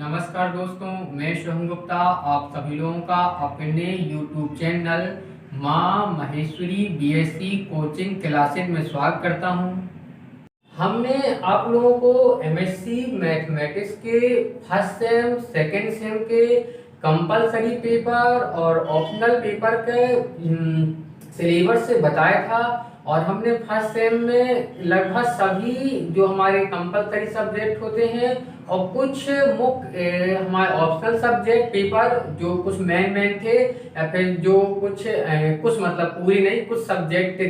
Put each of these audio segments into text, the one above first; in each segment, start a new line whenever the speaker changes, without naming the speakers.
नमस्कार दोस्तों, मैं शुभम गुप्ता आप सभी लोगों का अपने YouTube चैनल माँ महेश्वरी बीएससी कोचिंग क्लासेज में स्वागत करता हूँ। हमने आप लोगों को एमएससी मैथमेटिक्स के फर्स्ट सेम सेकेंड सेम के कंपलसरी पेपर और ऑप्शनल पेपर के सिलेबस से बताया था और हमने फर्स्ट सेम में लगभग सभी जो हमारे कंपलसरी सब्जेक्ट होते हैं और कुछ मुख्य हमारे ऑप्शनल सब्जेक्ट पेपर जो कुछ मेन थे या फिर जो कुछ मतलब पूरी नहीं कुछ सब्जेक्ट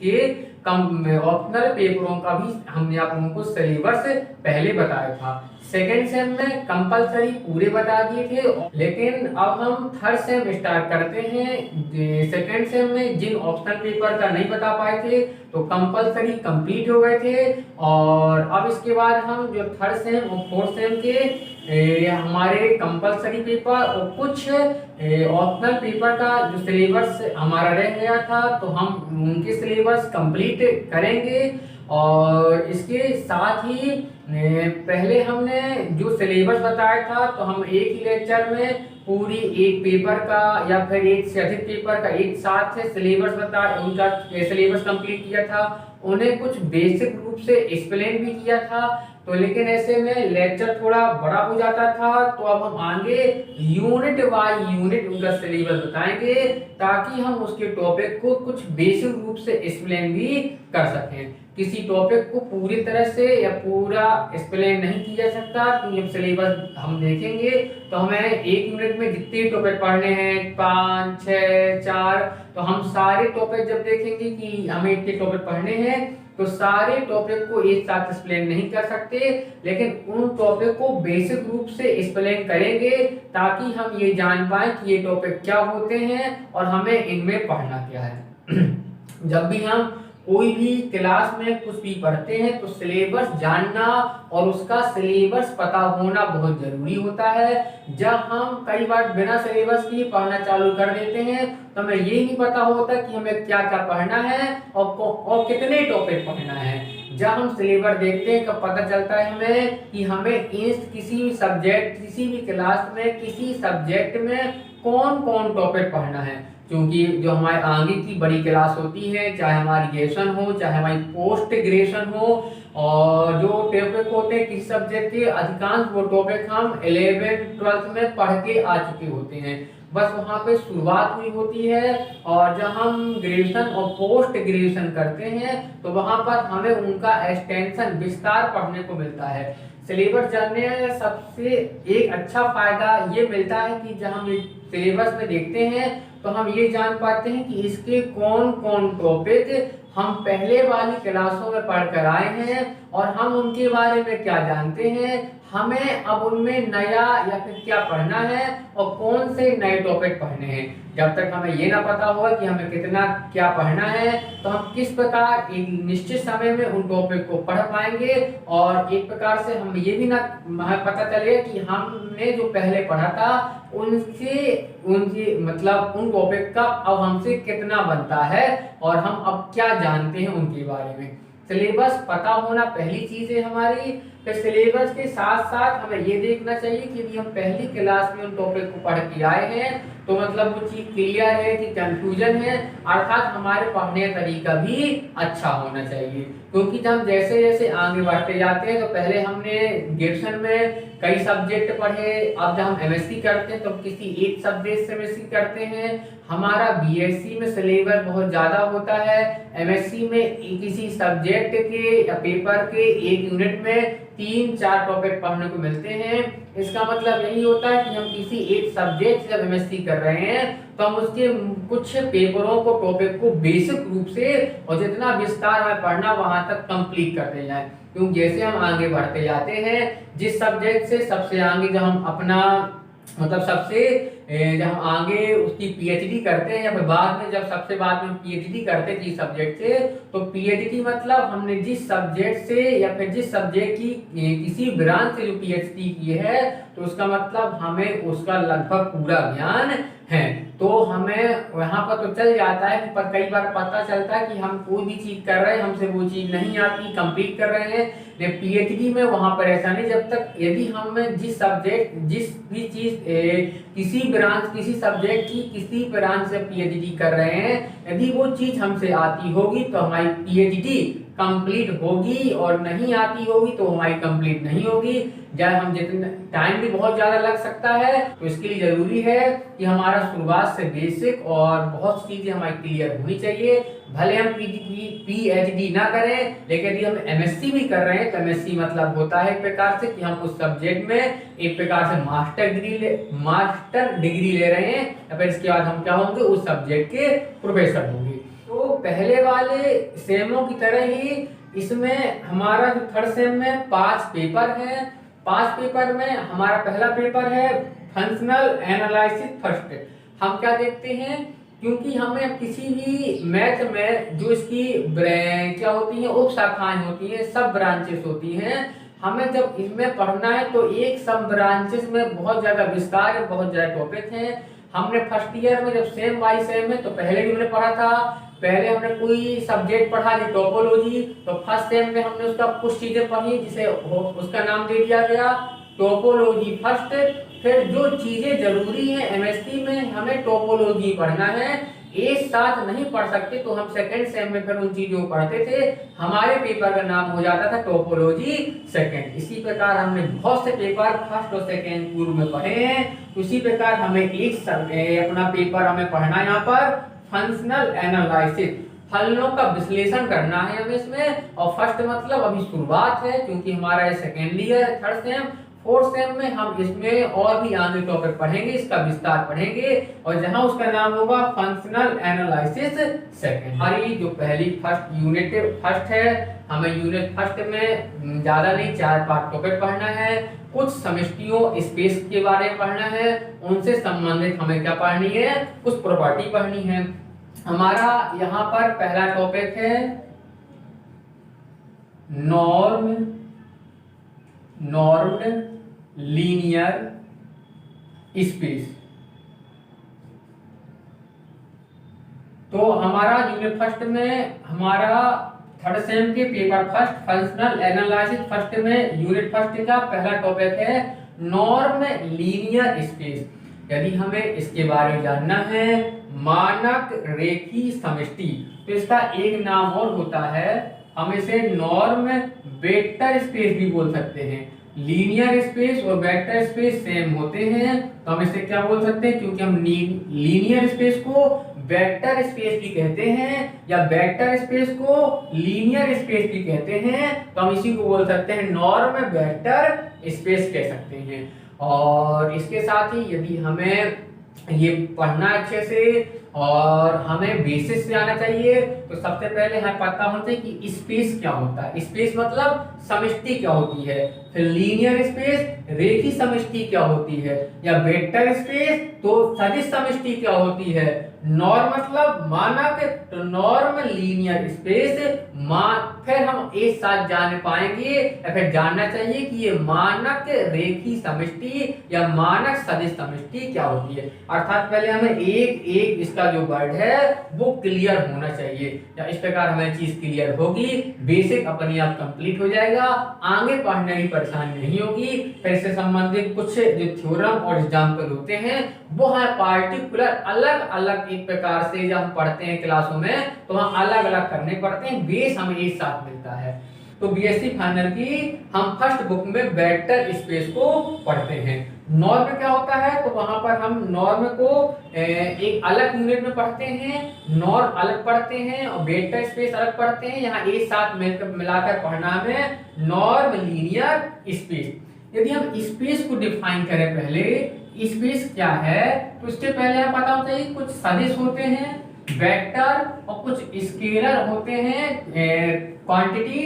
के ऑप्शनल पेपरों का भी हमने आप लोगों को सिलेबस पहले बताया था। सेकेंड सेम में कंपलसरी पूरे बता दिए थे, लेकिन अब हम थर्ड सेम स्टार्ट करते हैं। सेकेंड सेम में जिन ऑप्शनल पेपर का नहीं बता पाए थे तो कंपलसरी कंप्लीट हो गए थे और अब इसके बाद हम जो थर्ड सेम और फोर्थ सेम के हमारे कंपलसरी पेपर और कुछ ऑप्शनल पेपर का जो सिलेबस हमारा रह गया था तो हम उनके सिलेबस कंप्लीट करेंगे। और इसके साथ ही पहले हमने जो सिलेबस बताया था तो हम एक ही लेक्चर में पूरी एक पेपर का या फिर एक से अधिक पेपर का एक साथ से सिलेबस उनका सिलेबस कंप्लीट किया था, उन्हें कुछ बेसिक रूप से एक्सप्लेन भी किया था। तो लेकिन ऐसे में लेक्चर थोड़ा बड़ा हो जाता था तो अब हम आगे यूनिट बाय यूनिट उनका सिलेबस बताएंगे ताकि हम उसके टॉपिक को कुछ बेसिक रूप से एक्सप्लेन भी कर सकें। किसी टॉपिक को पूरी तरह से या पूरा एक्सप्लेन नहीं किया जा सकता क्योंकि सिलेबस हम देखेंगे तो हमें एक यूनिट में जितने टॉपिक पढ़ने हैं 5, 6, 4 तो हम सारे टॉपिक जब देखेंगे कि हमें इतने टॉपिक पढ़ने हैं तो सारे टॉपिक को एक साथ एक्सप्लेन नहीं कर सकते, लेकिन उन टॉपिक को बेसिक रूप से एक्सप्लेन करेंगे ताकि हम ये जान पाए कि ये टॉपिक क्या होते हैं और हमें इनमें पढ़ना क्या है। जब भी हम कोई भी क्लास में कुछ भी पढ़ते हैं तो सिलेबस जानना और उसका सिलेबस पता होना बहुत जरूरी होता है। जब हम कई बार बिना सिलेबस के पढ़ना चालू कर देते हैं तो हमें ये नहीं पता होता कि हमें क्या क्या पढ़ना है और कितने टॉपिक पढ़ना है। जब हम सिलेबस देखते हैं तब पता चलता है हमें कि हमें किसी भी सब्जेक्ट किसी भी क्लास में किसी सब्जेक्ट में कौन कौन टॉपिक पढ़ना है, क्योंकि जो हमारे आगे की बड़ी क्लास होती है चाहे हमारी ग्रेजुएशन हो चाहे हमारी पोस्ट ग्रेजुएशन हो और जो टॉपिक होते हैं किसी सब्जेक्ट के अधिकांश वो टॉपिक हम 11th 12th में पढ़ के आ चुके होते हैं, बस वहाँ पे शुरुआत हुई होती है। और जब हम ग्रेजुएशन और पोस्ट ग्रेजुएशन करते हैं तो वहाँ पर हमें उनका एक्सटेंशन विस्तार पढ़ने को मिलता है। सिलेबस जानने में सबसे एक अच्छा फायदा ये मिलता है कि जब हम सिलेबस में देखते हैं तो हम ये जान पाते हैं कि इसके कौन कौन टॉपिक हम पहले वाली क्लासों में पढ़ कर आए हैं और हम उनके बारे में क्या जानते हैं, हमें अब उनमें नया या फिर क्या पढ़ना है और कौन से नए टॉपिक पढ़ने हैं। जब तक हमें ये ना पता होगा कि हमें कितना क्या पढ़ना है तो हम किस प्रकार एक निश्चित समय में उन टॉपिक को पढ़ पाएंगे और एक प्रकार से हम ये भी ना हमें पता चलेगा कि हमने जो पहले पढ़ा था उनसे मतलब उन टॉपिक का अब हमसे कितना बनता है और हम अब क्या जानते हैं उनके बारे में। सिलेबस पता होना पहली चीज है हमारी। फिर सिलेबस के साथ साथ हमें ये देखना चाहिए कि यदि हम पहली क्लास में उन टॉपिक को पढ़ के आए हैं तो मतलब वो चीज क्लियर है कि कंफ्यूजन है, अर्थात हमारे पढ़ने का तरीका भी अच्छा होना चाहिए। क्योंकि जब हम जैसे जैसे आगे बढ़ते जाते हैं तो पहले हमने ग्रेजुएशन में कई सब्जेक्ट पढ़े, अब जब हम एमएससी करते हैं तो किसी एक सब्जेक्ट से एमएससी करते हैं। हमारा बीएससी में सिलेबस बहुत ज्यादा होता है, एमएससी में किसी सब्जेक्ट के या पेपर के एक यूनिट में 3-4 टॉपिक पढ़ने को मिलते हैं। इसका मतलब यही होता है कि हम किसी एक सब्जेक्ट जब एमएससी कर रहे हैं तो हम उसके कुछ पेपरों को टॉपिक को बेसिक रूप से और जितना विस्तार में पढ़ना वहां तक कंप्लीट करते जाएं। क्योंकि जैसे हम आगे बढ़ते जाते हैं जिस सब्जेक्ट से सबसे आगे जब हम अपना मतलब सबसे जब हम आगे उसकी पीएचडी करते हैं या फिर बाद में, जब सबसे बाद में पीएचडी करते हैं जिस सब्जेक्ट से, तो पीएचडी मतलब हमने जिस सब्जेक्ट से या फिर जिस सब्जेक्ट की किसी ब्रांच से जो पीएचडी की है, तो उसका मतलब हमें उसका लगभग पूरा ज्ञान है। तो हमें वहां पर तो चल जाता है कि पर कई बार पता चलता है कि हम कोई भी चीज कर रहे हैं, हमसे वो चीज नहीं आती, कंप्लीट कर रहे हैं। लेकिन पीएचडी में वहां पर ऐसा नहीं, जब तक यदि हम जिस सब्जेक्ट जिस भी चीज किसी ब्रांच किसी सब्जेक्ट की किसी ब्रांच से पीएचडी कर रहे हैं, यदि वो चीज हमसे आती होगी तो हमारी पीएचडी कंप्लीट होगी, और नहीं आती होगी तो हमारी कंप्लीट नहीं होगी। जब हम जितने टाइम भी बहुत ज्यादा लग सकता है, तो इसके लिए जरूरी है कि हमारा शुरुआत से बेसिक और बहुत चीजें हमारी क्लियर होनी चाहिए। भले हम पीएचडी ना करें, लेकिन यदि हम एमएससी भी कर रहे हैं, तो एमएससी मतलब होता है एक प्रकार से कि हम उस सब्जेक्ट में एक प्रकार से मास्टर डिग्री ले रहे हैं, या फिर इसके बाद हम क्या होंगे, उस सब्जेक्ट के प्रोफेसर होंगे। तो पहले वाले सेमों की तरह ही इसमें हमारा जो थर्ड सेम में 5 पेपर है। 5 पेपर में हमारा पहला पेपर है फंक्शनल एनालिसिस फर्स्ट। हम क्या देखते हैं, क्योंकि हमें किसी भी मैथ में जो इसकी क्या होती है, उप शाखाएं होती है, सब ब्रांचेस होती हैं, हमें जब इसमें पढ़ना है तो एक सब ब्रांचेस में बहुत ज्यादा विस्तार है, बहुत ज्यादा टॉपिक हैं। हमने फर्स्ट ईयर में जब सेम बाई सेम है, तो पहले भी हमने पढ़ा था, पहले हमने कोई सब्जेक्ट पढ़ा जो टोपोलॉजी, तो फर्स्ट सेम में हमने उसका कुछ चीजें पढ़ी जिसे उसका नाम दे दिया गया टोपोलॉजी फर्स्ट। फिर जो चीजें जरूरी हैं एमएससी में हमें टोपोलॉजी पढ़ना है, एक साथ नहीं पढ़ सकते, तो हम सेकंड सेम में फिर उन चीजों को पढ़ते थे। हमारे पेपर का नाम हो जाता था टोपोलॉजी सेकंड। इसी प्रकार हमने बहुत से पेपर फर्स्ट और सेकंड पूर्व में पढ़े हैं। उसी प्रकार हमें अपना पेपर हमें पढ़ना है यहाँ पर फंक्शनल एनालिसिस, फलनों का विश्लेषण करना है हमें इसमें। और फर्स्ट मतलब अभी शुरुआत है, क्योंकि हमारा सेकेंड ईयर है, थर्ड सेम। फोर्थ सेम में हम इसमें और भी आगे टॉपिक पढ़ेंगे, इसका विस्तार पढ़ेंगे, और जहां उसका नाम होगा फंक्शनल एनालिसिस सेकंड। हमारी जो पहली फर्स्ट यूनिट फर्स्ट है, हमें यूनिट फर्स्ट में ज्यादा नहीं 4-5 टॉपिक पढ़ना है। कुछ समष्टियों स्पेस के बारे में पढ़ना है, उनसे संबंधित हमें क्या पढ़नी है, कुछ प्रॉपर्टी पढ़नी है। हमारा यहाँ पर पहला टॉपिक है नॉर्म्ड लीनियर स्पेस। तो हमारा यूनिट फर्स्ट में हमारा थर्ड सेम के paper first functional analysis first में यूनिट फर्स्ट का पहला टॉपिक है नॉर्म लीनियर स्पेस। यदि हमें इसके बारे में जानना है, मानक रेखीय समष्टि, तो इसका एक नाम और होता है, हम इसे नॉर्म वेक्टर स्पेस भी बोल सकते हैं। लीनियर स्पेस और वेक्टर स्पेस सेम होते हैं, तो हम इसे क्या बोल सकते हैं, क्योंकि हम लीनियर स्पेस को वेक्टर स्पेस भी कहते हैं या वेक्टर स्पेस को लीनियर स्पेस भी कहते हैं, तो हम इसी को बोल सकते हैं नॉर्म वेक्टर स्पेस कह सकते हैं। और इसके साथ ही यदि हमें ये पढ़ना अच्छे से और हमें बेसिस से आना चाहिए, तो सबसे पहले हमें पता होना चाहिए कि स्पेस क्या होता है। स्पेस मतलब समष्टि क्या होती है, फिर लीनियर स्पेस रेखीय समष्टि क्या होती है, या वेक्टर स्पेस तो सदिश समष्टि क्या होती है, नॉर्म मतलब मानक, तो नॉर्म लीनियर स्पेस फिर हम एक साथ जान पाएंगे या फिर जानना चाहिए कि ये मानक रेखीय समष्टि या मानक सदिश समष्टि क्या होती है। अर्थात पहले हमें एक एक इसका जो वर्ड है वो क्लियर होना चाहिए, या इस प्रकार हमें चीज क्लियर होगी, बेसिक अपने आप कंप्लीट हो जाएगा, आगे पढ़ने की परेशानी नहीं होगी। फिर इससे संबंधित कुछ जो थ्योरम और एग्जाम्पल होते हैं वो है पार्टिकुलर अलग अलग एक प्रकार से जब हम पढ़ते हैं क्लासों में, तो वहाँ अलग अलग करने पड़ते हैं, बेस हमें एक साथ मिलता है। तो बीएससी फाइनल की हम फर्स्ट बुक में वेक्टर स्पेस को पढ़ते हैं। नॉर्म क्या होता है, तो वहां पर हम नॉर्म को एक अलग यूनिट में पढ़ते हैं, नॉर्म अलग पढ़ते हैं और वेक्टर स्पेस अलग पढ़ते हैं। यहाँ एक साथ मिलाकर पढ़ना है नॉर्म लीनियर स्पेस। यदि हम स्पेस को डिफाइन करें, पहले स्पेस क्या है, तो इसके पहले हमें पता होता है कुछ सदिश होते हैं वेक्टर और कुछ स्केलर होते हैं क्वांटिटी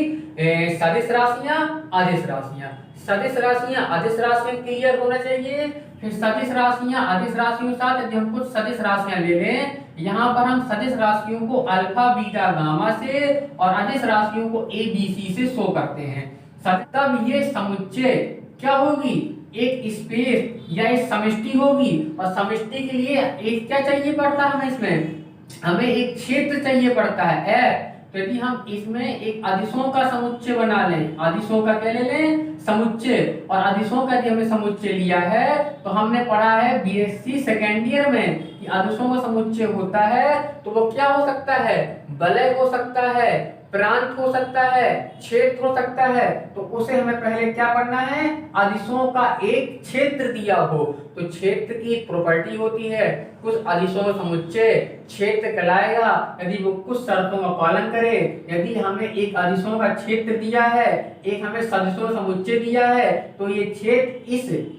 सदिश राशियां अदिश राशियां। सदिश राशियां, अदिश राशियां क्लियर होना चाहिए। फिर सदिश राशियां, अदिश राशियों के साथ यदि हम कुछ सदिश राशियां ले लें, यहाँ पर हम सदिश राशियों को अल्फा बीटा गामा से और अदिश राशियों को ए बी सी से शो करते हैं। तब ये समुच्चय क्या होगी, एक स्पेस या एक समष्टि होगी। और समष्टि के लिए एक क्या चाहिए पड़ता है हमें, इसमें हमें एक क्षेत्र चाहिए पड़ता है F। तो यदि हम इसमें एक अदिशों का समुच्चय बना लें, अदिशों का क्या ले लें, समुच्चय, और अदिशों का यदि हमने समुच्चय लिया है तो हमने पढ़ा है बीएससी सेकेंड ईयर में कि अदिशों का समुच्चय होता है तो वो क्या हो सकता है, वलय हो सकता है, प्रांत हो सकता है, क्षेत्र हो सकता है। तो उसे हमें पहले क्या करना है, अदिशों का एक क्षेत्र दिया हो तो क्षेत्र की प्रॉपर्टी होती है कुछ अदिशों का समुच्चय क्षेत्र कहलाएगा यदि वो कुछ शर्तों का पालन करे। यदि हमें एक अदिशों का क्षेत्र दिया है, एक हमें सदिशों का समुच्चय दिया है, तो ये क्षेत्र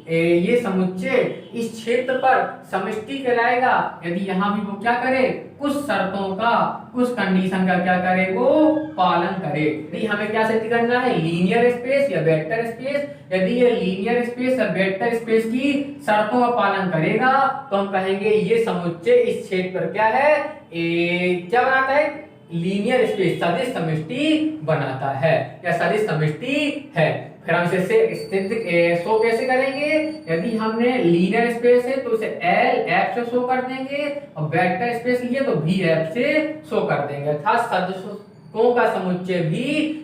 ये समुच्चय इस क्षेत्र पर समष्टि कहलाएगा यदि यहाँ भी वो क्या करे, कुछ शर्तों का, कुछ कंडीशन का क्या करे, वो पालन करे। यदि हमें क्या सिद्ध करना है, लीनियर स्पेस या वेक्टर स्पेस। यदि ये लीनियर स्पेस या वेक्टर स्पेस की शर्तों का पालन करेगा तो हम कहेंगे ये समुच्चय इस क्षेत्र पर क्या है, क्या बनाता है, लीनियर स्पेस, सदिश समष्टि बनाता है या सदिश समष्टि है। फिर हम इसे सिद्ध शो कैसे करेंगे, यदि हमने लीनियर स्पेस है तो उसे एल एफ से शो कर देंगे और वेक्टर स्पेस लिए तो भी एफ से शो कर देंगे। अर्थात सदिशों का समुच्चय भी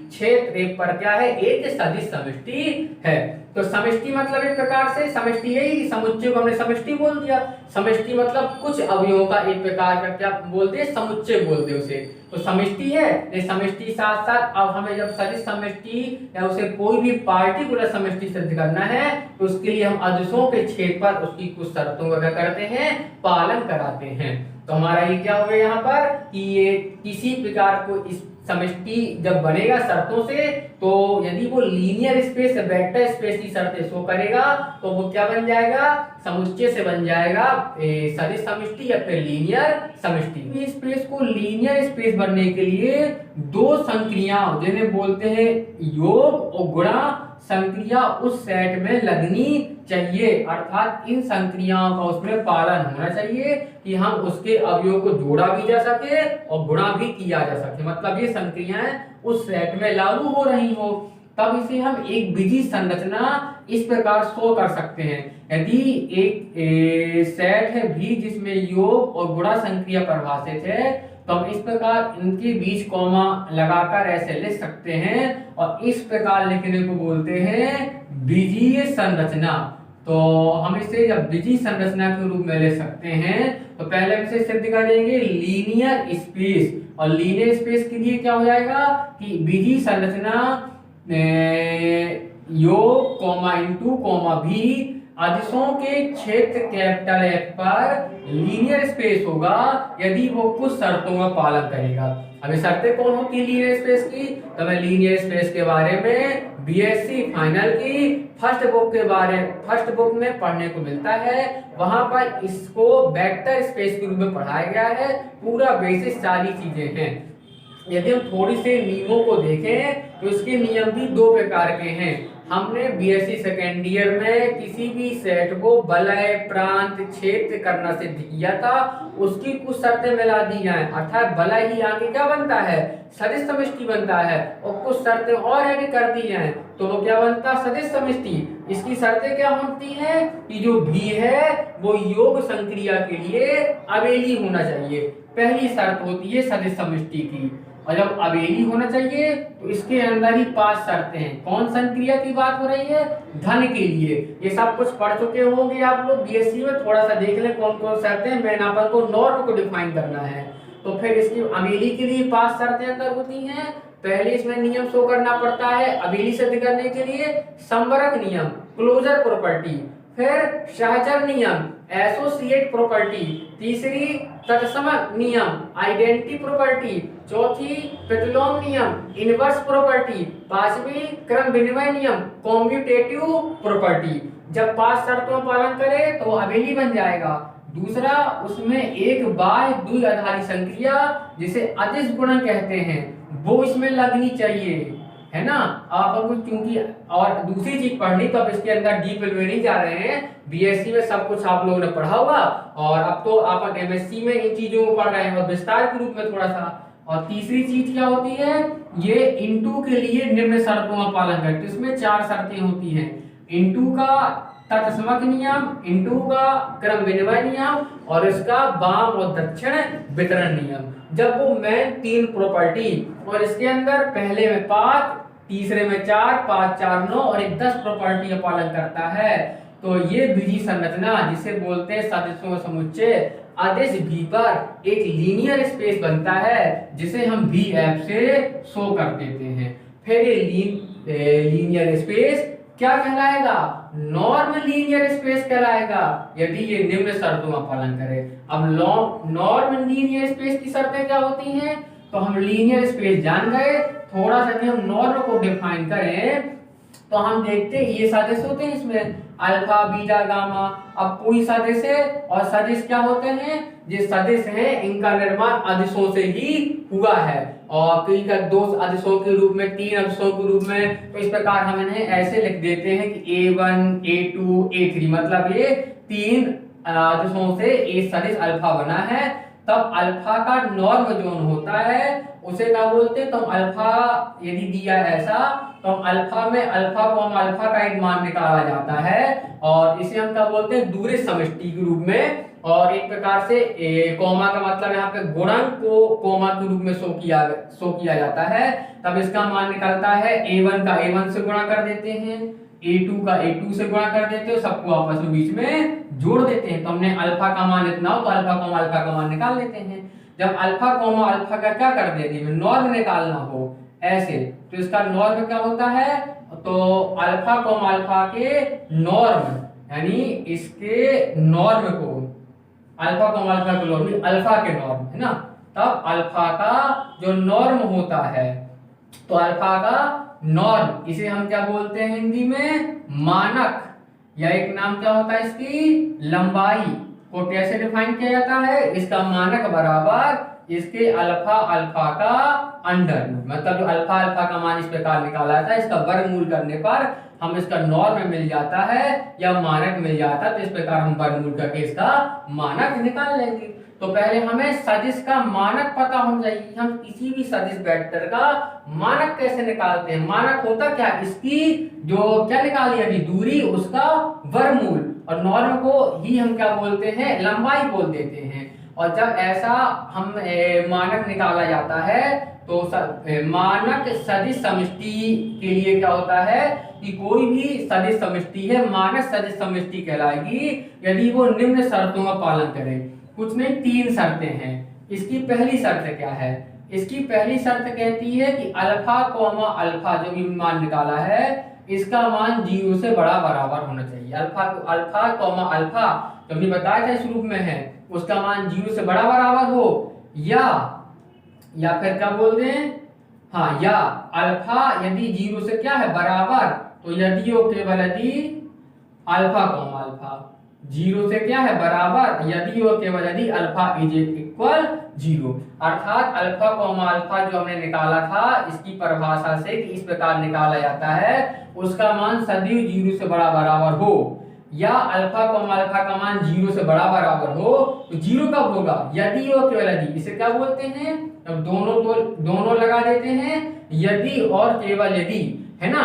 क्षेत्र एक पर क्या है, एक सदिश समष्टि है। तो समष्टि मतलब एक प्रकार से समष्टि यही, समुच्चय को हमने समष्टि बोल दिया। समष्टि मतलब कुछ अवयवों का एक प्रकार का क्या बोलते, समुच्चय बोलते उसे। तो समष्टि है, ये समष्टि साथ साथ अब हमें जब सदिश समष्टि या उसे कोई भी पार्टिकुलर समष्टि सिद्ध करना है तो उसके लिए हम अदिशों के क्षेत्र पर उसकी कुछ शर्तों का क्या करते हैं, पालन कराते हैं। तो हमारा ये क्या हो गया यहाँ पर कि ये किसी प्रकार को इस समष्टि जब बनेगा शर्तों से तो यदि वो लीनियर स्पेस या वेक्टर स्पेस की शर्तें शो करेगा तो वो क्या बन जाएगा, समुच्चय से बन जाएगा सदिश समष्टि या फिर लीनियर समष्टि। स्पेस को लीनियर स्पेस बनने के लिए दो संक्रियाओं जिन्हें बोलते हैं योग और गुणा संक्रिया उस सेट में लगनी चाहिए। अर्थात इन संक्रियाओं का उसमें पालन होना चाहिए कि हम उसके अवयवों को जोड़ा भी जा सके और गुणा भी किया जा सके। मतलब ये संक्रियाएं उस सेट में लागू हो रही हो, तब इसे हम एक बीजी संरचना इस प्रकार शो कर सकते हैं। यदि एक सेट है भी जिसमें योग और गुणा संक्रिया परिभाषित है तो हम इस प्रकार इनके बीच कॉमा लगाकर ऐसे लिख सकते हैं और इस प्रकार लिखने को बोलते हैं बीजीय संरचना। तो हम इसे जब बीजी संरचना के रूप में ले सकते हैं तो पहले हम इसे सिद्ध करेंगे लीनियर स्पेस, और लीनियर स्पेस के लिए क्या हो जाएगा कि बीजी संरचना योग कॉमा इंटू कॉमा भी अदिशों के क्षेत्र कैपिटल F पर लीनियर स्पेस होगा यदि वो कुछ शर्तों का पालन करेगा। अभी शर्तें कौन होती है लीनियर स्पेस की, तो मैं लीनियर स्पेस के बारे में बीएससी फाइनल की फर्स्ट बुक में पढ़ने को मिलता है। वहां पर इसको वेक्टर स्पेस के रूप में पढ़ाया गया है, पूरा बेसिक सारी चीजें हैं। यदि हम थोड़ी से नियमों को देखें तो इसके नियम भी दो प्रकार के हैं। हमने बीएससी सेकेंड ईयर में किसी भी सेट को वलय प्रांत क्षेत्र करना सिद्ध किया था, उसकी कुछ शर्तें मिला दी जाए। अर्थात वलय ही आगे क्या बनता है, सदिश समष्टि बनता है, और कुछ शर्तें और ऐड कर दी जाए तो वो क्या बनता है, सदिश समष्टि। इसकी शर्तें क्या होती हैं कि जो भी है वो योग संक्रिया के लिए अवेली होना चाहिए। पहली शर्त होती है सदिश समष्टि की, और जब अवेली होना चाहिए तो इसके अंदर ही 5 शर्तें हैं। कौन संक्रिया की बात हो रही है, धन के लिए। ये सब कुछ पढ़ चुके होंगे आप लोग बीएससी में, थोड़ा सा देख लें कौन कौन शर्तें, मैंने अपन को नॉर्म को डिफाइन करना है। तो फिर इसकी अवेली के लिए 5 शर्तें अंदर होती हैं। पहले इसमें नियम शो करना पड़ता है अवेली सिद्ध करने के लिए, संवरक नियम क्लोजर प्रॉपर्टी, फिर सहचर नियम एसोसिएट प्रॉपर्टी, तीसरी तत्सम नियम आइडेंटिटी प्रॉपर्टी, चौथी पेटलोम नियम इनवर्स प्रॉपर्टी, पांचवी क्रम विनिमय नियम कॉम्यूटेटिव प्रॉपर्टी। जब 5 शर्तों का पालन करे तो अवेली बन जाएगा। दूसरा, उसमें एक बाह्य द्विआधारी संक्रिया जिसे अदिश गुणन कहते हैं वो इसमें लगनी चाहिए। है ना। आप हमको क्योंकि और दूसरी चीज पढ़नी, तो अब इसके अंदर डीप में नहीं जा रहे हैं, बीएससी में सब कुछ आप लोगों ने पढ़ा होगा और अब तो आप एमएससी में इन चीजों को पढ़ रहे हैं और विस्तार के रूप में थोड़ा सा। और तीसरी चीज क्या होती है, ये इनटू के लिए निम्न शर्तों का पालन करते हैं। इसमें 4 शर्तें होती हैं, इनटू का तत्समक नियम, इनटू का क्रम विनिमय नियम और इसका वाम और दक्षिण वितरण नियम। जब वो मेन 3 प्रॉपर्टी और इसके अंदर पहले में 5, तीसरे में 4, 5 4 9 और एक 10 प्रॉपर्टी का पालन करता है, तो ये बीजी संरचना जिसे बोलते हैं सदिशों का समुच्चय, आदेश V पर एक लीनियर स्पेस बनता है जिसे हम VF से शो कर देते हैं। फिर ये लीनियर स्पेस क्या कहलाएगा, नॉर्म लीनियर स्पेस कहलाएगा यदि ये निम्न शर्तों का पालन करे। अब नॉर्म लीनियर स्पेस की शर्तें क्या होती हैं, तो हम लीनियर स्पेस जान गए, थोड़ा सा हम नॉर्म को डिफाइन करें तो हम देखते हैं ये सदिश होते हैं, इसमें अल्फा बीटा गामा। अब कोई सदिश है और सदिश क्या होते हैं, ये सदिश हैं इनका निर्माण अदिशों से ही हुआ है और कई का 2 अदिशों के रूप में, 3 अदिशों के रूप में। तो इस प्रकार हम इन्हें ऐसे लिख देते हैं कि A1 A2 A3, मतलब ये 3 अदिशों से एक सदिश अल्फा बना है। तब अल्फा का नॉर्म जोन होता है उसे क्या बोलते हैं, तो अल्फा यदि दिया ऐसा तो अल्फा में अल्फा को हम अल्फा का एक मान निकाला जाता है और इसे हम क्या बोलते हैं, दूरी समष्टि के रूप में। और एक प्रकार से कोमा का मतलब यहाँ पे गुणक को कोमा के रूप में शो किया जाता है। तब इसका मान निकलता है A1 का A1 से गुणा कर देते हैं, A2 का A2 से गुणा कर देते हो, सबको आपस में बीच में जोड़ देते हैं। तो हमने अल्फा का मान इतना हो तो अल्फा कोमा अल्फा का मान निकाल लेते हैं। जब अल्फा कोमा अल्फा का क्या कर देते हैं, नॉर्म निकालना हो ऐसे, तो इसका नॉर्म क्या होता है, तो अल्फा कोमा अल्फा के नॉर्म यानी इसके नॉर्म को अल्फा कोमा अल्फा के नॉर्म, अल्फा के नॉर्म है ना, तब अल्फा का जो नॉर्म होता है, तो अल्फा का नॉर्म इसे हम क्या बोलते हैं हिंदी में, मानक, या एक नाम क्या होता है इसकी, लंबाई को कैसे डिफाइन किया जाता है, इसका मानक बराबर इसके अल्फा अल्फा का अंडर, मतलब जो अल्फा अल्फा का मान इस प्रकार निकाला जाता है, इसका वर्गमूल करने पर हम इसका नॉर्म मिल जाता है या मानक मिल जाता है। तो इस प्रकार हम वर्गमूल करके इसका मानक निकाल लेंगे। तो पहले हमें सदिश का मानक पता होना चाहिए, हम किसी भी सदिश वेक्टर का मानक कैसे निकालते हैं। मानक होता क्या, इसकी जो क्या निकाली अभी दूरी, उसका वर्गमूल, और नॉर्म को ही हम क्या बोलते हैं, लंबाई बोल देते हैं। और जब ऐसा हम मानक निकाला जाता है तो मानक सदिश समष्टि के लिए क्या होता है कि कोई भी सदिश समष्टि है मानक सदिश समष्टि कहलाएगी यदि वो निम्न शर्तों का पालन करे। कुछ नहीं, 3 शर्तें हैं। इसकी पहली शर्त क्या है, इसकी पहली शर्त कहती है कि अल्फा कोमा अल्फा जो भी मान निकाला है इसका मान 0 से बड़ा बराबर होना चाहिए। अल्फा कोमा अल्फा जो हमने बताया था इस रूप में है, उसका मान 0 से बड़ा बराबर हो, या फिर क्या बोलते हैं, हाँ, या अल्फा यदि 0 से क्या है बराबर, तो यदि वो केवल यदि अल्फा कोमा अल्फा 0 से क्या है बराबर, यदि वो केवल यदि अल्फा इज इक्वल 0, अर्थात अल्फा कोमा अल्फा जो हमने निकाला था इसकी परिभाषा से कि इस प्रकार निकाला जाता है, उसका मान सदैव 0 से बड़ा बराबर हो, या अल्फा कोमा अल्फा का मान 0 से बड़ा बराबर हो। तो 0 कब होगा, यदि और केवल यदि, इसे क्या बोलते हैं, अब दोनों लगा देते हैं, यदि और केवल यदि, है ना,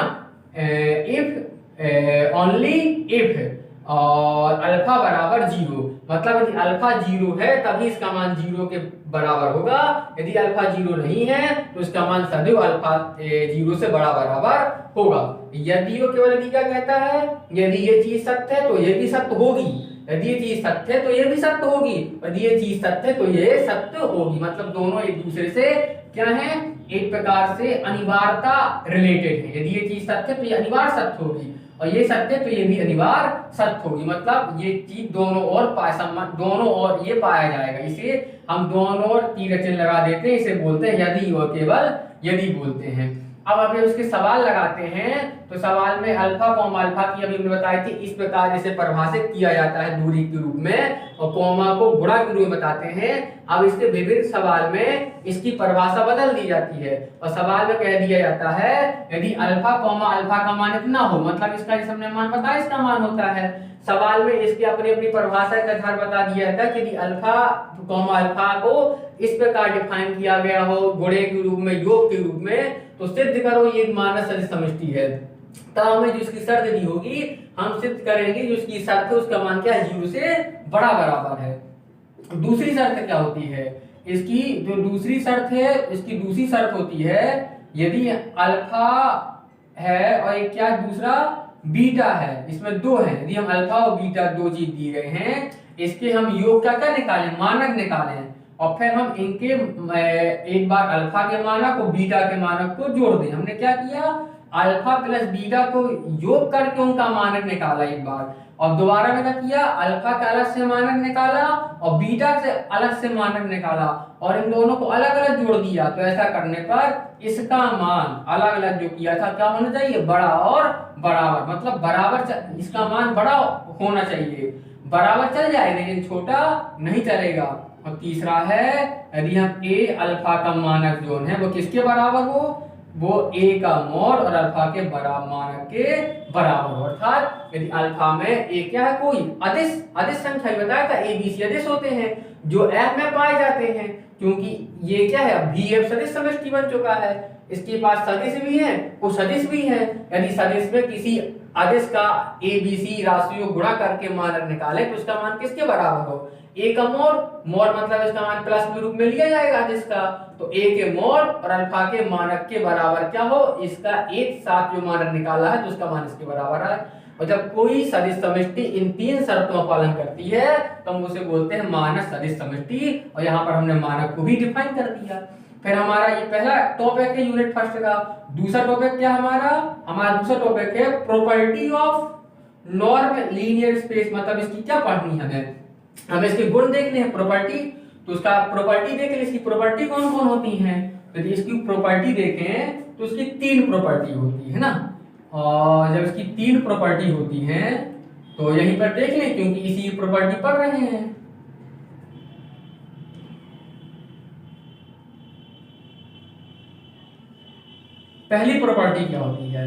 इफ ओनली इफ और अल्फा बराबर 0, मतलब यदि अल्फा 0 है तभी इसका मान 0 के बराबर होगा, यदि अल्फा 0 नहीं है तो इसका मान सदैव अल्फा 0 से बड़ा बराबर होगा। यदि वो केवल यदि क्या कहता है, यदि ये चीज सत्य है तो ये भी सत्य होगी, यदि ये चीज सत्य है तो ये भी सत्य होगी, यदि ये चीज सत्य है तो ये सत्य होगी, मतलब दोनों एक दूसरे से क्या है, एक प्रकार से अनिवार्यता रिलेटेड है। यदि ये चीज सत्य है तो ये अनिवार्य सत्य होगी और ये सत्य है तो ये भी अनिवार्य सत्य होगी, मतलब ये चीज दोनों ओर ये पाया जाएगा। इसे हम दोनों ओर तीर चिन्ह लगा देते हैं, इसे बोलते हैं यदि और केवल यदि बोलते हैं। अब अभी उसके सवाल लगाते हैं, तो सवाल में अल्फा कोमा अल्फा की अभी हमने बताई थी, इस प्रकार इसे परिभाषित किया जाता है दूरी के रूप में, और कोमा को गुणा के रूप में बताते हैं। अब इसके विभिन्न सवाल में इसकी परिभाषा बदल दी जाती है और सवाल में कह दिया जाता है यदि अल्फा अल्फा का मान इतना हो, मतलब इसका जिस हमने मान बताया इसका मान होता है। सवाल में इसकी अपनी अपनी परिभाषा के आधार बता दिया जाता है कि यदि अल्फा अल्फा को इस प्रकार डिफाइन किया गया हो गुणे के रूप में, योग के रूप में, तो सिद्ध करो ये मानस सदिश समष्टि है। तब हमें जो इसकी शर्त दी होगी हम सिद्ध करेंगे जो इसकी शर्त है उसका मान क्या है, 0 से बड़ा बराबर है। दूसरी शर्त क्या होती है इसकी, जो दूसरी शर्त है इसकी दूसरी शर्त होती है यदि अल्फा है और एक क्या दूसरा बीटा है, इसमें दो है, यदि हम अल्फा और बीटा दो चीज दी गए हैं, इसके हम योग का क्या निकालें, मानक निकालें और फिर हम इनके एक बार अल्फा के मानक और बीटा के मानक को जोड़ दें। हमने क्या किया, अल्फा प्लस बीटा को योग करके उनका मानक निकाला एक बार, और दोबारा में क्या किया, अल्फा का अलग से मानक निकाला और बीटा से अलग से मानक निकाला और इन दोनों को अलग अलग जोड़ दिया। तो ऐसा करने पर इसका मान अलग अलग जो किया था क्या होना चाहिए, बड़ा और बराबर, मतलब बराबर इसका मान बड़ा होना चाहिए, बराबर चल जाएगा लेकिन छोटा नहीं चलेगा। और तीसरा है यदि हम ए अल्फा का मानक जो है वो किसके बराबर हो, वो ए का मॉड और अल्फा के बराबर मानक के बराबर हो। अर्थात यदि अल्फा में ए क्या है, कोई अदिश संख्या बताया था, ए बी सी अदिश होते हैं जो एफ में पाए जाते हैं, क्योंकि ये क्या है भी एफ सदिश समष्टि बन चुका है, इसके पास सदिश भी है कुछ सदिश भी है। यदि सदिश में किसी अदिश का ए बी सी राशियों गुणा करके मानक निकाले तो उसका मान किसके बराबर हो, ए का मोड मतलब इसका मान प्लस के रूप में लिया जाएगा अदिश का, तो ए के मोड और अल्फा के मानक के बराबर क्या हो, इसका एक साथ जो मानक निकाला है तो उसका मान इसके बराबर है। और जब कोई सदिश समष्टि इन तीन शर्तों का पालन करती है तो हम उसे बोलते हैं मानस सदिश समष्टि, और यहाँ पर हमने मानक को भी डिफाइन कर दिया। फिर हमारा ये पहला टॉपिक है यूनिट फर्स्ट का। दूसरा टॉपिक क्या हमारा दूसरा टॉपिक है property of norm linear space, मतलब इसकी क्या पढ़नी है, हमें इसके गुण देखने हैं प्रॉपर्टी, तो उसका प्रॉपर्टी देख लें, इसकी प्रॉपर्टी कौन कौन होती हैं। तो यदि इसकी प्रॉपर्टी देखें तो इसकी तीन प्रॉपर्टी होती है ना, और जब इसकी तीन प्रॉपर्टी होती हैं तो यहीं पर देख लें क्योंकि इसी प्रॉपर्टी पढ़ रहे हैं। पहली प्रॉपर्टी क्या होती है,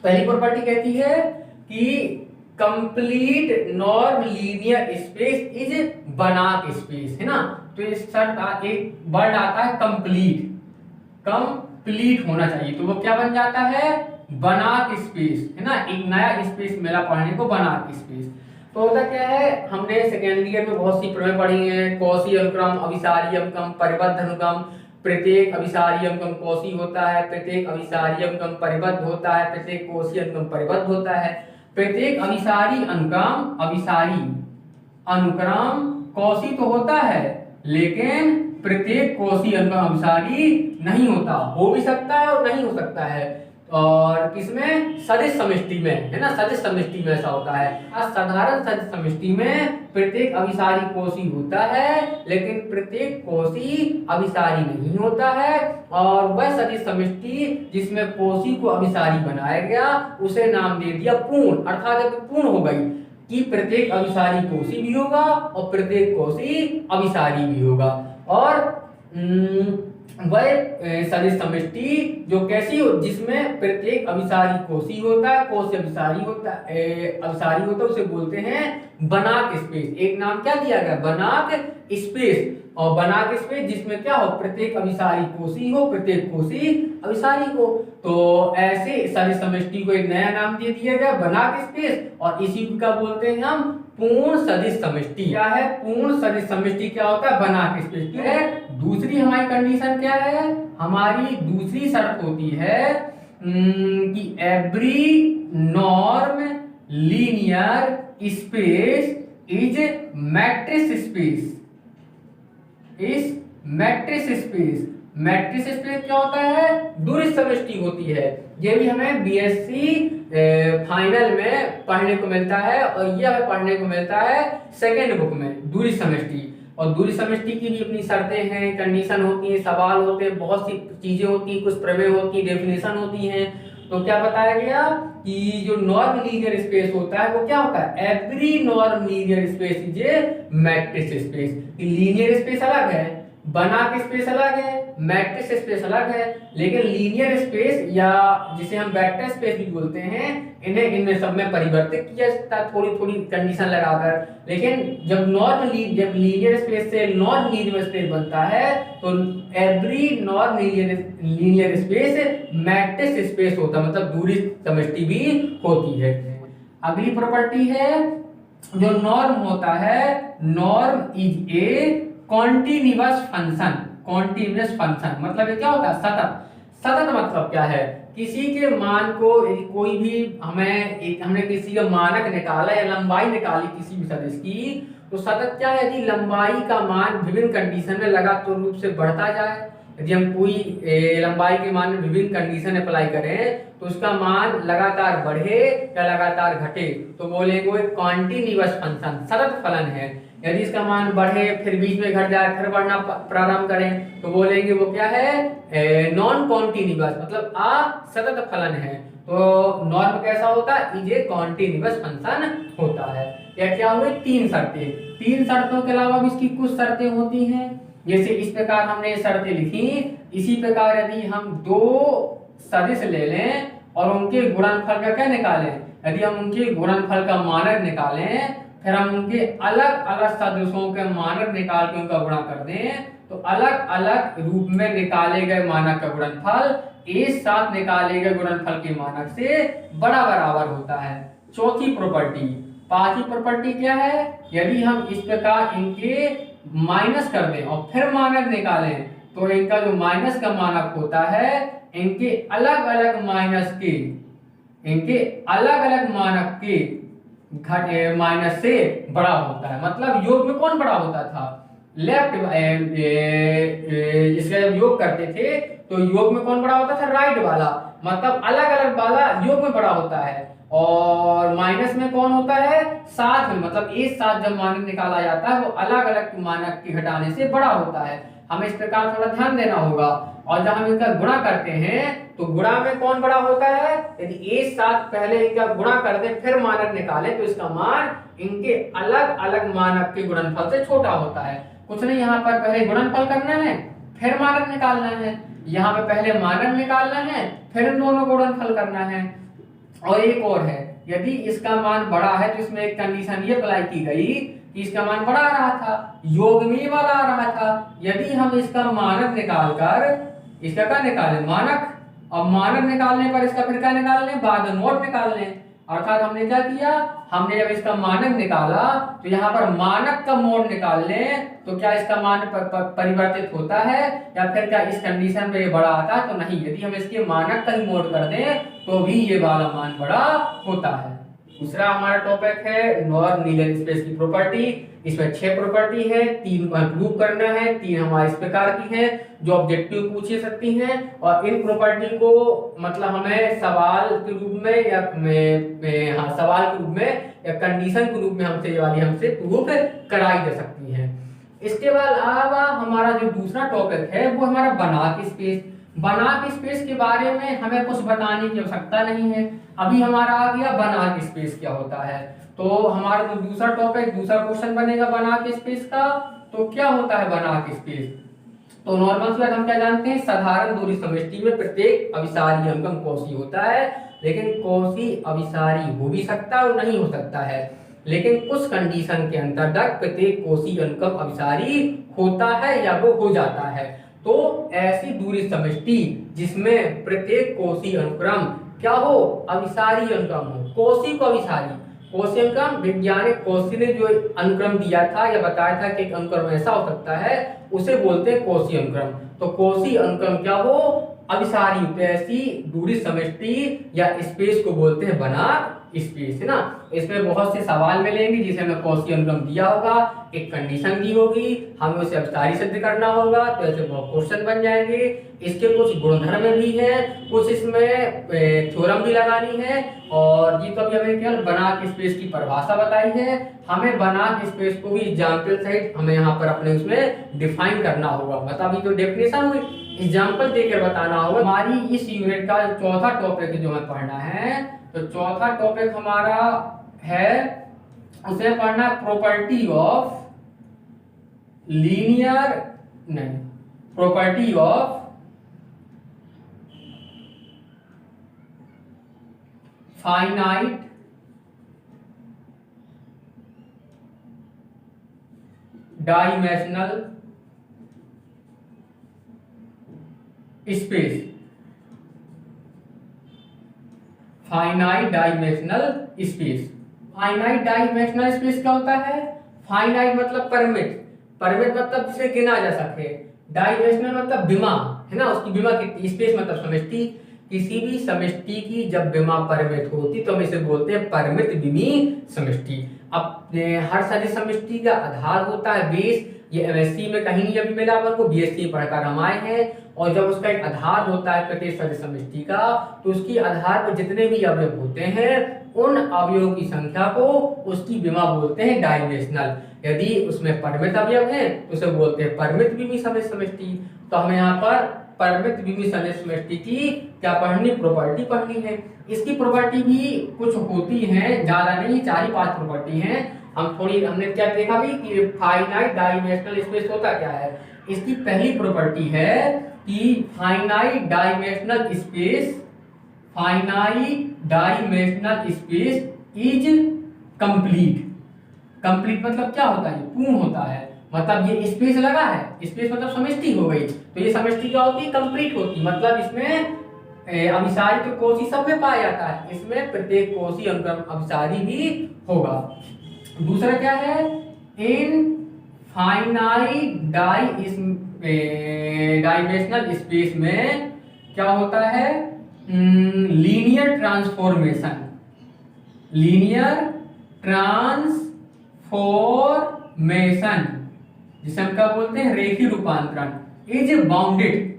पहली प्रॉपर्टी कहती है कि complete norm linear space is बनाक स्पेस, है ना। तो इस शर्त एक वर्ड आता है कंप्लीट, कंप्लीट होना चाहिए, तो वो क्या बन जाता है, बनाक स्पेस, है ना। एक नया स्पेस मिला पढ़ने को, बनाक स्पेस। तो होता क्या है, हमने सेकेंड ईयर में बहुत सी प्रमेय पढ़ी हैं, कौशी अनुक्रम, अभिसारी अनुक्रम, परिबद्ध अनुक्रम, प्रत्येक अभिसारी अनुक्रम कौशी होता है, प्रत्येक अभिसारी अनुक्रम परिबद्ध होता है, प्रत्येक कौशी अनुक्रम परिबद्ध होता है। प्रत्येक अभिसारी अनुक्रम कौशी तो होता है लेकिन प्रत्येक कौशी अनुक्रम अभिसारी नहीं होता, हो भी सकता है और नहीं हो सकता है। और किसमें, सदिश समष्टि में, है ना, सदिश समष्टि में ऐसा होता है। साधारण सदिश समष्टि में प्रत्येक अभिसारी कोशी होता है लेकिन प्रत्येक कोशी अभिसारी नहीं होता है, और वह सदिश समष्टि जिसमें कोशी को अभिसारी बनाया गया उसे नाम दे दिया पूर्ण। अर्थात जब पूर्ण हो गई कि प्रत्येक अभिसारी कोशी भी होगा और प्रत्येक कोशी अभिसारी भी होगा, और वह सदिश समष्टि जो कैसी हो, जिसमें प्रत्येक अभिसारी कोशी होता है, कोशी अभिसारी होता है, उसे बोलते हैं बनाक स्पेस। एक नाम क्या दिया गया, बनाक स्पेस। और बनाक स्पेस जिसमें क्या हो, प्रत्येक अभिसारी कोशी हो, प्रत्येक कोशी अभिसारी हो। तो ऐसे सदिश समष्टि को एक नया नाम दे दिया गया बनाक स्पेस, और इसी का बोलते हैं हम पूर्ण सदिश समष्टि। क्या है, पूर्ण सदिश समष्टि क्या होता है, बनाक स्पेस। ठीक है। दूसरी हमारी कंडीशन क्या है, हमारी दूसरी शर्त होती है कि every norm linear space is matrix space, इस मैट्रिक्स स्पेस। मैट्रिक्स स्पेस क्या होता है, दूरी समष्टि होती है। ये भी हमें बीएससी फाइनल में पढ़ने को मिलता है, और ये हमें पढ़ने को मिलता है सेकेंड बुक में, दूरी समष्टि। और दूरी समष्टि की भी अपनी शर्तें हैं, कंडीशन होती हैं, सवाल होते हैं, बहुत सी चीजें होती हैं, कुछ प्रमेय होती हैं, डेफिनेशन होती हैं। तो क्या बताया गया कि जो नॉर्म लीनियर स्पेस होता है वो क्या होता है, every norm linear space is a matrix space. Linear space अलग है, बनाम स्पेस अलग है, मैट्रिक्स स्पेस अलग है, लेकिन लीनियर स्पेस या जिसे हम वेक्टर स्पेस भी बोलते हैं इन्हें इनमें सब में परिवर्तित किया जाता है थोड़ी थोड़ी कंडीशन लगाकर। लेकिन जब जब लीनियर स्पेस से नॉन लीनियर स्पेस बनता है तो every non linear space matrix space होता है, मतलब दूरी समष्टि भी होती है। अगली प्रॉपर्टी है जो नॉर्म होता है, norm is a continuous function. Continuous function मतलब ये क्या होता है, सतत। सतत मतलब क्या है, किसी के मान को कोई भी हमने किसी का मानक निकाला या लंबाई निकाली किसी भी सदिश की, तो सतत क्या है, यदि लंबाई का मान विभिन्न कंडीशन में लगातार रूप से बढ़ता जाए। यदि हम कोई लंबाई के मान में विभिन्न कंडीशन अप्लाई करें तो उसका मान लगातार बढ़े या लगातार घटे तो बोलेंगे वो एक कॉन्टिन्यूअस फंक्शन, सतत फलन है। यदि इसका मान बढ़े फिर बीच में घट जाए फिर बढ़ना प्रारंभ करें तो बोलेंगे वो क्या है, नॉन कॉन्टिन्यूअस, मतलब असतत फलन है। तो नॉर्म कैसा होता है, इज ए कॉन्टिन्यूअस फंक्शन होता है। या क्या हुए, तीन शर्तें। तीन शर्तों के अलावा भी इसकी कुछ शर्तें होती हैं, जैसे इस प्रकार हमने ये शर्तें लिखी। इसी प्रकार यदि हम दो सदिश ले लें और उनके गुणनफल का क्या निकालें, यदि हम उनके गुणनफल का मानक निकालें फिर हम उनके अलग अलग सदस्यों के मानक निकाल के उनका गुणा कर दें तो अलग अलग रूप में निकाले गए मानक का गुणनफल एक साथ निकाले गए गुणनफल के मानक से बड़ा बराबर होता है। चौथी प्रॉपर्टी। पांचवी प्रॉपर्टी क्या है, यदि हम इस प्रकार इनके माइनस कर दें और फिर मानक निकालें तो इनका जो माइनस का मानक होता है इनके अलग अलग मानक के माइनस से बड़ा होता है। मतलब योग में कौन बड़ा होता था, लेफ्ट। इसका जब योग करते थे तो योग में कौन बड़ा होता था, राइट वाला। मतलब अलग अलग वाला योग में बड़ा होता है और माइनस में कौन होता है, साथ में। मतलब एक साथ जब मानक निकाला जाता है वो अलग अलग मानक के घटाने से बड़ा होता है। हमें इस प्रकार थोड़ा ध्यान देना होगा। और जब हम इनका गुणा करते हैं तो गुणा में कौन बड़ा होता है, यदि एक साथ पहले इनका गुणा कर दे फिर मानक निकाले तो इसका मान इनके अलग अलग मानक के गुणनफल से छोटा होता है। कुछ नहीं, यहाँ पर पहले गुणनफल करना है फिर मानक निकालना है, यहाँ पे पहले मानक निकालना है फिर इन दोनों गुणनफल करना है। और एक और है, यदि इसका मान बड़ा है तो इसमें एक कंडीशन ये अप्लाई की गई कि इसका मान बड़ा आ रहा था, योग में वाला आ रहा था। यदि हम इसका मानक निकालकर इसका क्या निकालें, मानक, और मानक निकालने पर इसका फिर क्या निकाल लें, बाद नोट निकाल लें। अर्थात हमने क्या किया, हमने जब इसका मानक निकाला तो यहाँ पर मानक का मोड निकाल लें तो क्या इसका मान परिवर्तित होता है या फिर क्या इस कंडीशन पे ये बड़ा आता है, तो नहीं। यदि हम इसके मानक का ही मोड कर दें तो भी ये वाला मान बड़ा होता है। दूसरा हमारा टॉपिक है नॉर्म लीनियर स्पेस की प्रॉपर्टी। इसमें 6 प्रॉपर्टी है, 3 प्रूव करना है, 3 हमारे इस प्रकार की है जो ऑब्जेक्टिव पूछे सकती हैं। और इन प्रॉपर्टी को मतलब हमें सवाल के रूप में या सवाल के रूप में या कंडीशन के रूप में हमसे प्रूव कराई जा सकती है। इसके बाद अलावा हमारा जो दूसरा टॉपिक है वो हमारा बनाक स्पेस। बनाक स्पेस के बारे में हमें कुछ बताने की आवश्यकता नहीं है, अभी हमारा आ गया बनाक स्पेस क्या होता है। तो हमारा जो दूसरा टॉपिक, दूसरा क्वेश्चन बनेगा बनाक स्पेस का। तो क्या होता है बनाक स्पेस, तो नॉर्मल स्क्वायर हम क्या जानते हैं, साधारण दूरी समष्टि में प्रत्येक अभिसारी अंकन कोसी होता है। लेकिन कोसी अभिसारी हो भी सकता है और नहीं हो सकता है, लेकिन कुछ कंडीशन के अंतर्गत प्रत्येक कोसी अनुक्रम अभिसारी होता है या वो हो जाता है। तो ऐसी दूरी समष्टि जिसमें प्रत्येक कोसी अनुक्रम क्या हो, अभिसारी अनुक्रम हो। कोसी को अभिसारी, कोसी अनुक्रम वैज्ञानिक कोसी ने जो अनुक्रम दिया था या बताया था कि एक अनुक्रम ऐसा हो सकता है उसे बोलते हैं कोसी अनुक्रम। तो कोसी अनुक्रम क्या हो, अभिसारी। तो ऐसी दूरी समष्टि या स्पेस को बोलते हैं बनाक स्पेस, है ना। इसमें बहुत से सवाल मिलेंगे जिसे हमें कोसी अनुक्रम दिया होगा, एक कंडीशन दी होगी, हमें उसे अभिसारी सिद्ध करना होगा, तो ऐसे बहुत क्वेश्चन बन जाएंगे। इसके कुछ गुणधर्म भी हैं, कुछ इसमें थ्योरम भी लगानी है। और ये तो अभी हमें केवल बनाक स्पेस की परिभाषा बताई है, हमें बनाक स्पेस को भी एग्जाम्पल सहित हमें यहाँ पर अपने उसमें डिफाइन करना होगा। मतलब अभी तो डेफिनेशन हुई, एग्जाम्पल देकर बताना होगा। हमारी इस यूनिट का चौथा टॉपिक जो हमें पढ़ना है, तो चौथा टॉपिक हमारा है, उसे पढ़ना प्रॉपर्टी ऑफ लीनियर, नहीं, property of finite dimensional space. Finite dimensional space. Finite dimensional space क्या होता है? फाइनाइट मतलब परिमित, परिमित मतलब जिसे गिना जा सके, डायमेंशनल मतलब विमा, है ना, उसकी विमा कितनी, स्पेस मतलब समष्टि, किसी भी समष्टि की जब विमा परिमित होती तो हम इसे बोलते हैं परिमित विमी समष्टि। अब हर सदिश समष्टि का आधार होता है बेस, ये एमएससी में कहीं नहीं अभी मिला अपन को, बीएससी पढ़कर हम आए हैं। और जब उसका एक आधार होता है प्रत्येक सदिश समष्टि का, तो उसकी आधार पर जितने भी अवयव होते हैं उन अवयवों की संख्या को उसकी विमा बोलते हैं डायमेंशनल। यदि उसमें परिमित अवयव है तो उसे बोलते हैं परिमित विमी सदिश समष्टि। तो हमें यहाँ पर परिमित विमी सदिश समष्टि की क्या पढ़नी, प्रॉपर्टी पढ़नी है। इसकी प्रॉपर्टी भी कुछ होती है, ज्यादा नहीं, 4-5 प्रॉपर्टी हैं। हमने क्या देखा भी कि फाइनाइट डायमेंशनल स्पेस होता क्या है। इसकी पहली प्रॉपर्टी है कि finite dimensional space, finite dimensional space is complete. Complete मतलब क्या होता है? पूर्ण होता है। मतलब ये स्पेस लगा है, स्पेस मतलब समष्टि हो गई, तो ये समष्टि क्या होती है? कंप्लीट होती। मतलब इसमें अभिसारी तो कोशी सब में पाया जाता है, इसमें प्रत्येक कोशी अनुक्रम अभिसारी भी होगा। दूसरा क्या है? इन फाइनाइट डायमेंशनल स्पेस में क्या होता है? लीनियर ट्रांसफॉर्मेशन, लीनियर ट्रांसफॉर्मेशन जिसे हम क्या बोलते हैं? रेखीय रूपांतरण। इज बाउंडेड,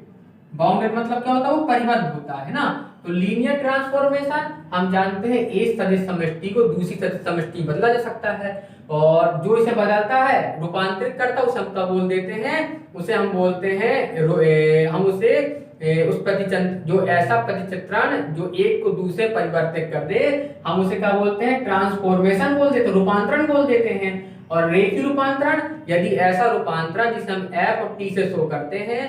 बाउंडेड मतलब क्या होता है? वो परिबद्ध होता है ना। तो लीनियर ट्रांसफॉर्मेशन हम जानते हैं एक सदिश समष्टि को दूसरी सदिश समष्टि में बदला जा सकता है, और जो इसे बदलता है, रूपांतरित करता है, उसे हम क्या बोल देते हैं? उसे हम बोलते हैं, हम उसे उस जो ऐसा प्रतिचित्रण जो एक को दूसरे परिवर्तित कर दे, हम उसे क्या बोलते हैं? ट्रांसफॉर्मेशन बोल देते हैं, रूपांतरण बोल देते हैं। और रेखीय रूपांतरण, यदि ऐसा रूपांतरण जिसे हम एफ और टी से शो करते हैं,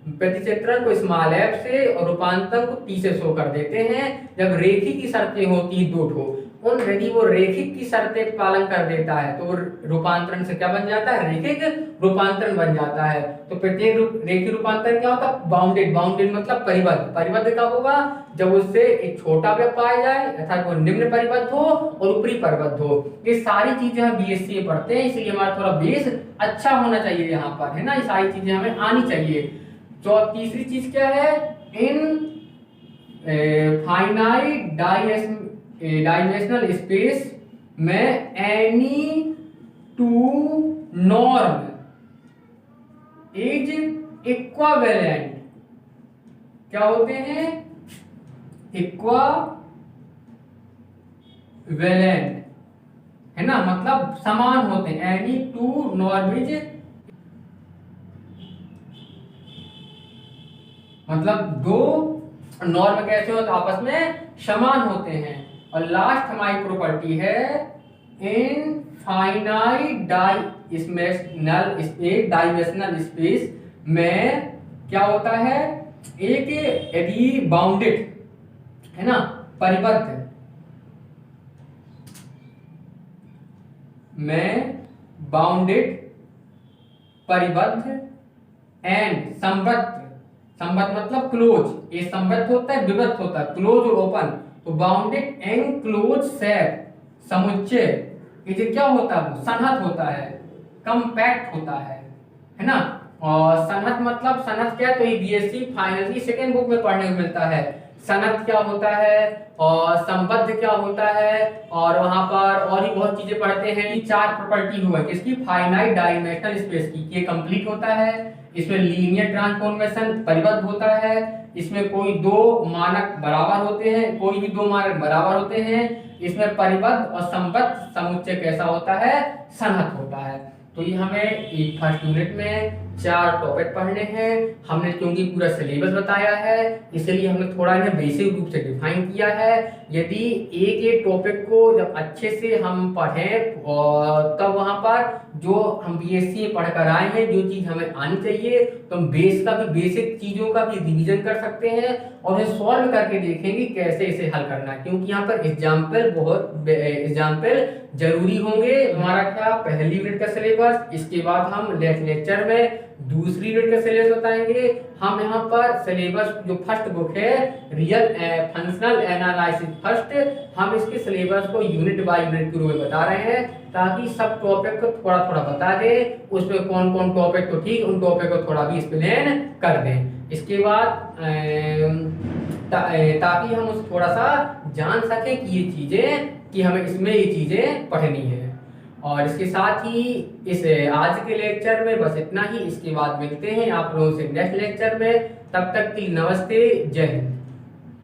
प्रतिचित्रण को स्मॉल एफ से और रूपांतरण को टी से शो कर देते हैं, जब रेखिक की शर्तें होती दो ठो, उन यदि वो रेखिक की शर्तें पालन कर देता है तो रूपांतरण से क्या बन जाता है? रेखिक रूपांतरण बन जाता है। तो प्रत्येक रेखिक रूपांतरण क्या होता है? बाउंडेड, बाउंडेड मतलब परिबद्ध। परिबद्ध कब होगा? जब उससे एक छोटा अवयव पाया जाए, अर्थात वो निम्न परिबद्ध हो और ऊपरी परिबद्ध हो। ये सारी चीजें हम बीएससी में पढ़ते हैं, इसलिए हमारा थोड़ा बेस अच्छा होना चाहिए यहाँ पर, है ना। ये सारी चीजें हमें आनी चाहिए। तो तीसरी चीज क्या है? इन फाइनाइट डायमेंशनल स्पेस में any two norm is equivalent. क्या होते हैं? इक्विवेलेंट, है ना, मतलब समान होते हैं। एनी टू नॉर्म इज मतलब दो नॉर्म कैसे होते? आपस में समान होते हैं। और लास्ट हमारी प्रॉपर्टी है इन फाइनाइट डायमेंशनल स्पेस में क्या होता है? एक यदि बाउंडेड, है ना, परिबद्ध में, बाउंडेड, परिबद्ध एंड संबद्ध, संबद्ध मतलब क्लोज, ये संबद्ध होता है, विबद्ध होता है, क्लोज और ओपन। तो बाउंडेड एंड क्लोज सेट समुच्चय, ये क्या होता है? संहत होता है, कंपैक्ट होता है ना। और संहत मतलब, संहत क्या है? तो ये बीएससी फाइनल की सेकंड बुक में पढ़ने को मिलता है। संहत क्या होता है और संबद्ध क्या होता है, और वहां पर और ही बहुत चीजें पढ़ते हैं। ये 4 प्रॉपर्टी हुआ किसकी? फाइनाइट डायमेंशनल स्पेस की। ये कंप्लीट होता है, इसमें लीनियर ट्रांसफॉर्मेशन परिबद्ध होता है, इसमें कोई दो मानक बराबर होते हैं, कोई भी दो मानक बराबर होते हैं, इसमें परिबद्ध और संबद्ध समुच्चय कैसा होता है? संहत होता है। तो ये हमें फर्स्ट यूनिट में 4 टॉपिक पढ़ने हैं। हमने क्योंकि पूरा सिलेबस बताया है इसलिए हमने थोड़ा इन्हें बेसिक रूप से डिफाइन किया है। यदि एक एक टॉपिक को जब अच्छे से हम पढ़ें और तब वहाँ पर जो हम बीएससी में पढ़ कर आए हैं जो चीज़ हमें आनी चाहिए तो हम बेसिक चीज़ों का भी रिवीजन कर सकते हैं और इसे सॉल्व करके देखेंगे कैसे इसे हल करना है, क्योंकि यहाँ पर एग्जाम्पल जरूरी होंगे। हमारा क्या पहली यूनिट का सिलेबस, इसके बाद हम नेक्स्ट लेक्चर में दूसरी यूनिट का सिलेबस बताएंगे। हम यहाँ पर सिलेबस जो फर्स्ट बुक है रियल फंक्शनल एनालिसिस फर्स्ट, हम इसके सिलेबस को यूनिट बाय यूनिट के रूप में बता रहे हैं ताकि सब टॉपिक को थोड़ा थोड़ा बता दें, उसमें कौन कौन टॉपिक तो ठीक उन टॉपिक को थोड़ा भी एक्सप्लेन कर दें। इसके बाद ताकि हम उस थोड़ा सा जान सकें कि ये चीज़ें कि हमें इसमें ये चीज़ें पढ़नी है। और इसके साथ ही इस आज के लेक्चर में बस इतना ही। इसके बाद मिलते हैं आप लोगों से नेक्स्ट लेक्चर में। तब तक की नमस्ते, जय हिंद।